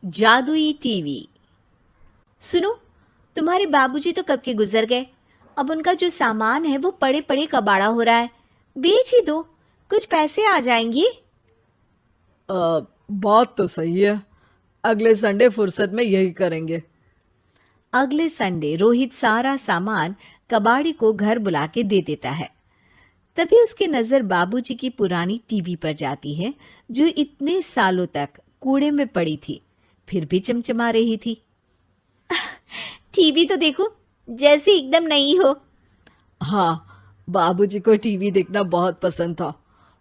जादुई टीवी। सुनो, तुम्हारे बाबूजी तो कब के गुजर गए। अब उनका जो सामान है वो पड़े पड़े कबाड़ा हो रहा है। बेच ही दो, कुछ पैसे आ जाएंगे। बात तो सही है। अगले संडे फुर्सत में यही करेंगे। अगले संडे रोहित सारा सामान कबाड़ी को घर बुला के दे देता है। तभी उसकी नजर बाबूजी की पुरानी टीवी पर जाती है, जो इतने सालों तक कूड़े में पड़ी थी, फिर भी चमचमा रही थी। टीवी तो देखो, जैसे एकदम नई हो। हाँ, बाबूजी को टीवी देखना बहुत पसंद था।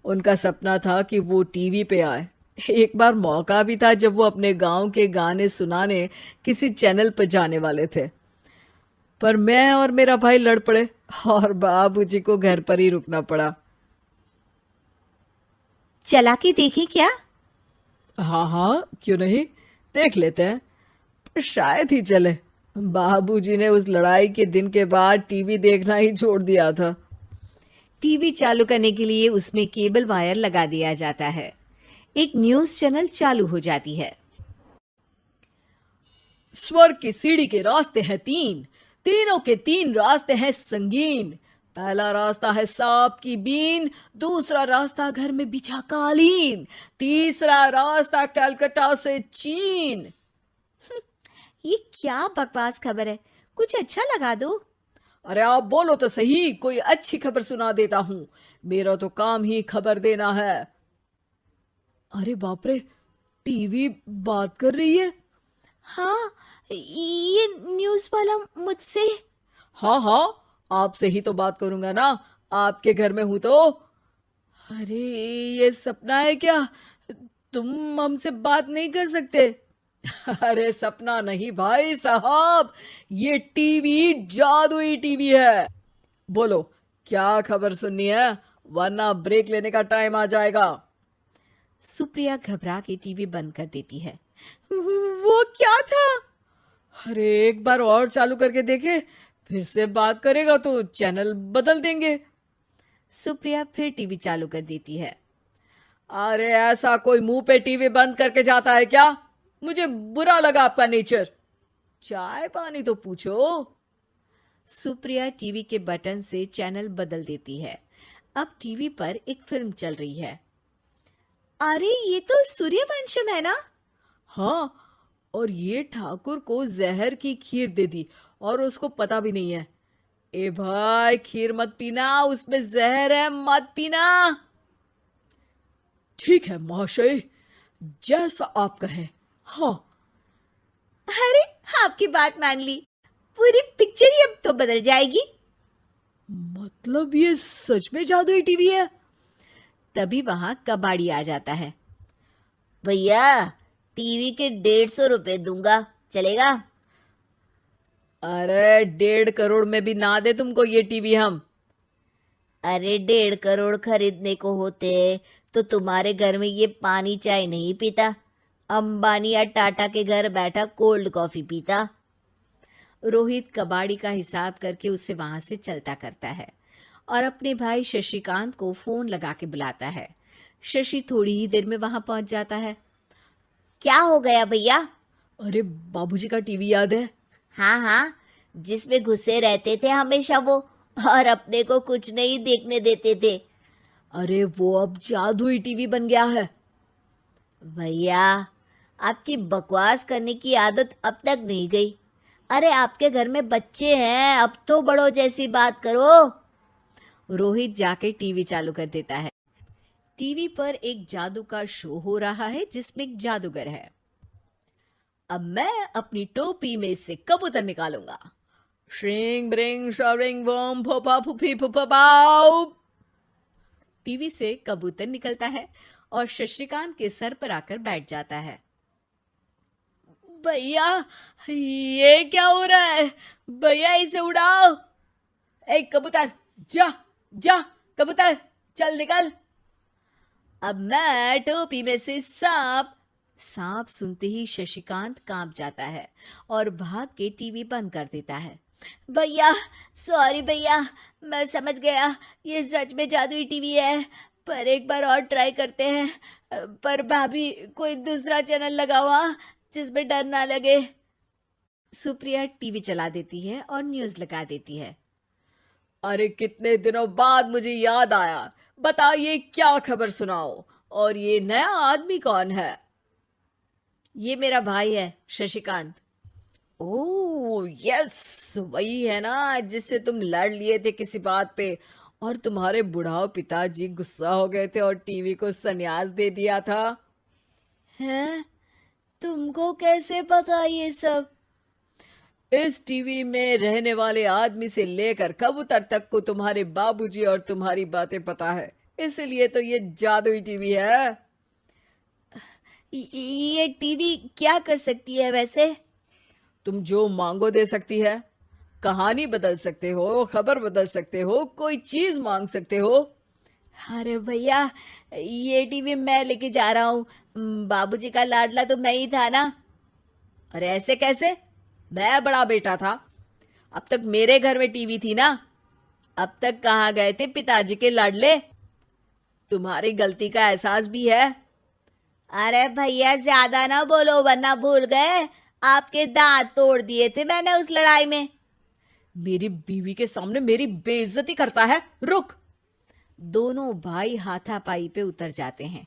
उनका सपना था कि वो टीवी पे आए। एक बार मौका भी था जब वो अपने गांव के गाने सुनाने किसी चैनल पर जाने वाले थे, पर मैं और मेरा भाई लड़ पड़े और बाबूजी को घर पर ही रुकना पड़ा। चला के देखें क्या? हाँ हाँ, क्यों नहीं, देख लेते हैं। पर शायद ही चले। बाबूजी ने उस लड़ाई के दिन के बाद टीवी देखना ही छोड़ दिया था। टीवी चालू करने के लिए उसमें केबल वायर लगा दिया जाता है। एक न्यूज चैनल चालू हो जाती है। स्वर्ग की सीढ़ी के रास्ते हैं तीन, तीनों के तीन रास्ते हैं संगीन। पहला रास्ता है सांप की बीन, दूसरा रास्ता घर में बिछा कालीन, तीसरा रास्ता कलकत्ता से चीन। ये क्या बकवास खबर है, कुछ अच्छा लगा दो। अरे आप बोलो तो सही, कोई अच्छी खबर सुना देता हूं। मेरा तो काम ही खबर देना है। अरे बाप रे, टीवी बात कर रही है। हाँ, ये न्यूज वाला मुझसे। हाँ हाँ, आपसे ही तो बात करूंगा ना, आपके घर में हूं तो। अरे, ये सपना है क्या? तुम हमसे बात नहीं कर सकते? अरे सपना नहीं भाई साहब, ये टीवी जादुई टीवी है। बोलो, क्या खबर सुननी है, वरना ब्रेक लेने का टाइम आ जाएगा। सुप्रिया घबरा के टीवी बंद कर देती है। वो क्या था? अरे एक बार और चालू करके देखे, फिर से बात करेगा तो चैनल बदल देंगे। सुप्रिया फिर टीवी चालू कर देती है। अरे ऐसा कोई मुंह पे टीवी बंद करके जाता है क्या? मुझे बुरा लगा आपका नेचर। चाय पानी तो पूछो। सुप्रिया टीवी के बटन से चैनल बदल देती है। अब टीवी पर एक फिल्म चल रही है। अरे ये तो सूर्यवंशम है ना? हाँ, और ये ठाकुर को जहर की खीर दे दी और उसको पता भी नहीं है। ए भाई, खीर मत पीना, उसमें जहर है, मत पीना। ठीक है महाशय, जैसा आप कहें। हाँ। अरे, आपकी बात मान ली, पूरी पिक्चर ही अब तो बदल जाएगी। मतलब ये सच में जादुई टीवी है? तभी वहां कबाड़ी आ जाता है। भैया, टीवी के 150 रुपए दूंगा, चलेगा? अरे 1.5 करोड़ में भी ना दे तुमको ये टीवी हम। अरे 1.5 करोड़ खरीदने को होते तो तुम्हारे घर में ये पानी चाय नहीं पीता, अंबानी या टाटा के घर बैठा कोल्ड कॉफी पीता। रोहित कबाड़ी का हिसाब करके उसे वहां से चलता करता है और अपने भाई शशिकांत को फोन लगा के बुलाता है। शशि थोड़ी ही देर में वहां पहुंच जाता है। क्या हो गया भैया? अरे बाबूजी का टीवी याद है? हाँ हाँ, जिसमें घुसे रहते थे हमेशा वो, और अपने को कुछ नहीं देखने देते थे। अरे वो अब जादुई टीवी बन गया है। भैया, आपकी बकवास करने की आदत अब तक नहीं गई। अरे आपके घर में बच्चे हैं, अब तो बड़ों जैसी बात करो। रोहित जाके टीवी चालू कर देता है। टीवी पर एक जादू का शो हो रहा है जिसमें एक जादूगर है। अब मैं अपनी टोपी में से कबूतर निकालूंगा। श्रिंग ब्रिंग शरिंग बम फोपा फुफी फुफा पाउ। टीवी से कबूतर निकलता है और शशिकांत के सर पर आकर बैठ जाता है। भैया, ये क्या हो रहा है? भैया इसे उड़ाओ। ए कबूतर, जा जा, कबूतर चल निकल। अब मैं टोपी में से सांप सुनते ही शशिकांत कांप जाता है और भाग के टीवी बंद कर देता है। भैया, सॉरी भैया, मैं समझ गया ये सच में जादुई टीवी है, पर एक बार और ट्राई करते हैं। पर भाभी, कोई दूसरा चैनल लगा हुआ, जिसमें डर ना लगे। सुप्रिया टीवी चला देती है और न्यूज लगा देती है। अरे कितने दिनों बाद मुझे याद आया, बताइए क्या खबर सुनाओ। और ये नया आदमी कौन है? ये मेरा भाई है शशिकांत। ओह यस, वही है ना जिससे तुम लड़ लिए थे किसी बात पे, और तुम्हारे बुढ़ाओ पिताजी गुस्सा हो गए थे और टीवी को संन्यास दे दिया था। हैं? तुमको कैसे पता ये सब? इस टीवी में रहने वाले आदमी से लेकर कबूतर तक को तुम्हारे बाबूजी और तुम्हारी बातें पता है, इसलिए तो ये जादुई टीवी है। ये टीवी क्या कर सकती है वैसे? तुम जो मांगो दे सकती है। कहानी बदल सकते हो, खबर बदल सकते हो, कोई चीज मांग सकते हो। अरे भैया, ये टीवी मैं लेके जा रहा हूँ। बाबूजी का लाडला तो मैं ही था ना। अरे ऐसे कैसे? मैं बड़ा बेटा था, अब तक मेरे घर में टीवी थी ना। अब तक कहाँ गए थे पिताजी के लाडले? तुम्हारी गलती का एहसास भी है। अरे भैया, ज्यादा ना बोलो वरना भूल गए आपके दांत तोड़ दिए थे मैंने उस लड़ाई में। मेरी बीवी के सामने मेरी बेइज्जती करता है। रुक दोनों भाई हाथापाई पे उतर जाते हैं।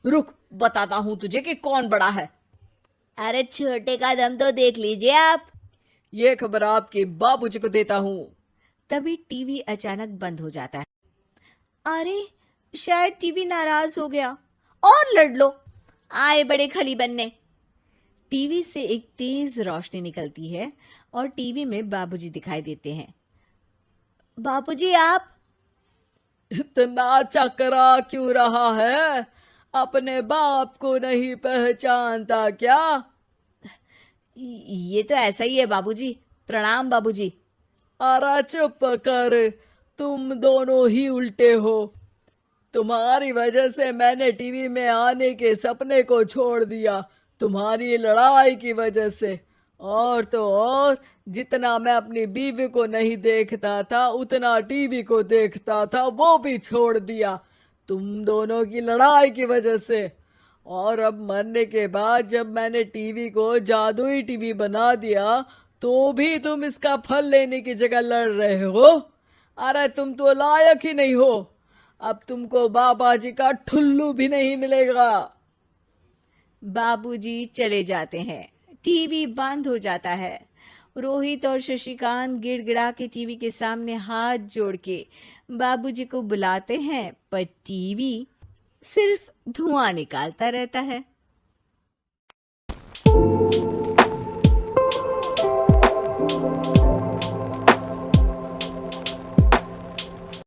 रुक, बताता हूं तुझे कि कौन बड़ा है। अरे छोटे का दम तो देख लीजिए आप। ये खबर आपके बाबूजी को देता हूं। तभी टीवी अचानक बंद हो जाता है। अरे शायद टीवी नाराज हो गया। और लड़ लो, आए बड़े खली बनने। टीवी से एक तेज रोशनी निकलती है और टीवी में बाबूजी दिखाई देते हैं। बाबूजी आप? इतना चकरा क्यों रहा है? अपने बाप को नहीं पहचानता क्या? ये तो ऐसा ही है बाबूजी। प्रणाम बाबूजी। अरे चुप कर, तुम दोनों ही उल्टे हो। तुम्हारी वजह से मैंने टीवी में आने के सपने को छोड़ दिया, तुम्हारी लड़ाई की वजह से। और तो और, जितना मैं अपनी बीवी को नहीं देखता था उतना टीवी को देखता था, वो भी छोड़ दिया तुम दोनों की लड़ाई की वजह से। और अब मरने के बाद जब मैंने टीवी को जादुई टीवी बना दिया तो भी तुम इसका फल लेने की जगह लड़ रहे हो। अरे तुम तो लायक ही नहीं हो। अब तुमको बाबा जी का ठुल्लू भी नहीं मिलेगा। बाबूजी चले जाते हैं। टीवी बंद हो जाता है। रोहित और शशिकांत गिड़गिड़ा के टीवी के सामने हाथ जोड़ के बाबूजी को बुलाते हैं, पर टीवी सिर्फ धुआं निकालता रहता है।